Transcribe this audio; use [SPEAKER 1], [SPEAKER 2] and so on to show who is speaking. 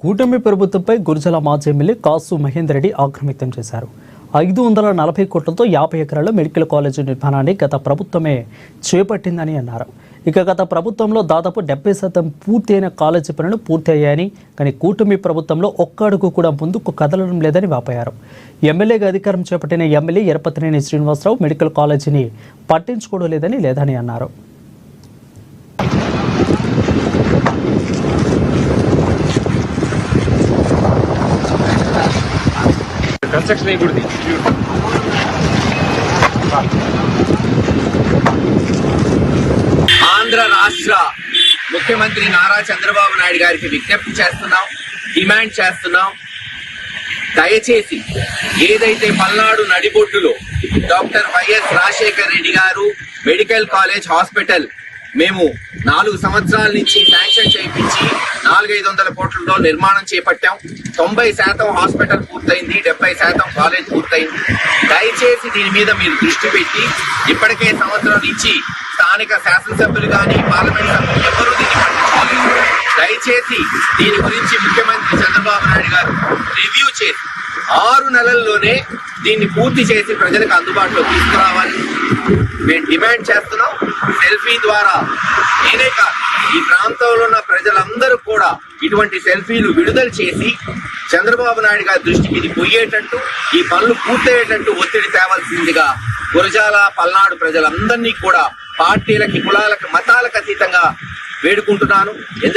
[SPEAKER 1] కూటమి ప్రభుత్వంపై గురజాల మాజీ ఎమ్మెల్యే కాసు మహేందర్ రెడ్డి ఆగ్రహం వ్యక్తం చేశారు. 540 కోట్లతో 50 ఎకరాల మెడికల్ కాలేజీ నిర్మాణాన్ని గత ప్రభుత్వమే చేపట్టిందని అన్నారు. ఇక గత ప్రభుత్వంలో దాదాపు 70% పూర్తి అయిన కాలేజీ పనులు పూర్తి అయ్యాయని, కానీ కూటమి ప్రభుత్వంలో ఒక్క అడుగు కూడా ముందుకు కదలడం లేదని వాపోయారు. ఎమ్మెల్యేగా అధికారం చేపట్టిన ఎమ్మెల్యే ఎరపతినేని శ్రీనివాసరావు మెడికల్ కాలేజీని పట్టించుకోవడం లేదని అన్నారు.
[SPEAKER 2] కన్స్ట్రక్షన్ అయిపోయింది.
[SPEAKER 3] ఆంధ్ర రాష్ట్ర ముఖ్యమంత్రి నారా చంద్రబాబు నాయుడు గారికి విజ్ఞప్తి చేస్తున్నాం, డిమాండ్ చేస్తున్నాం. దయచేసి ఏదైతే పల్నాడు నడిబొడ్డులో డాక్టర్ వైఎస్ రాజశేఖర్ రెడ్డి గారు మెడికల్ కాలేజ్ హాస్పిటల్ మేము 4 సంవత్సరాల నుంచి శాంక్షన్ చేయించి 400-500 కోట్లతో నిర్మాణం చేపట్టాం. 90% హాస్పిటల్ పూర్తయింది, 70% కాలేజ్ పూర్తయింది. దయచేసి దీని మీద మీరు దృష్టి పెట్టి, ఇప్పటికే సంవత్సరం నుంచి స్థానిక శాసనసభ్యులు కానీ పార్లమెంట్ సభ్యులు ఎవరూ దీన్ని పట్టించుకోలేదు. దయచేసి దీని గురించి ముఖ్యమంత్రి చంద్రబాబు నాయుడు గారు రివ్యూ చేసి 6 నెలల్లోనే దీన్ని పూర్తి చేసి ప్రజలకు అందుబాటులో తీసుకురావాలి మేము డిమాండ్ చేస్తున్నాం. సెల్ఫీ ద్వారా నేనే కాదు, ఈ ప్రాంతంలో ఉన్న ప్రజలందరూ కూడా ఇటువంటి సెల్ఫీలు విడుదల చేసి చంద్రబాబు నాయుడు గారి దృష్టికి ఇది పోయేటట్టు, ఈ పనులు పూర్తయ్యేటట్టు ఒత్తిడి తేవాల్సిందిగా గురజాల పల్నాడు ప్రజలందరినీ కూడా పార్టీలకి, కులాలకు, మతాలకు అతీతంగా వేడుకుంటున్నాను.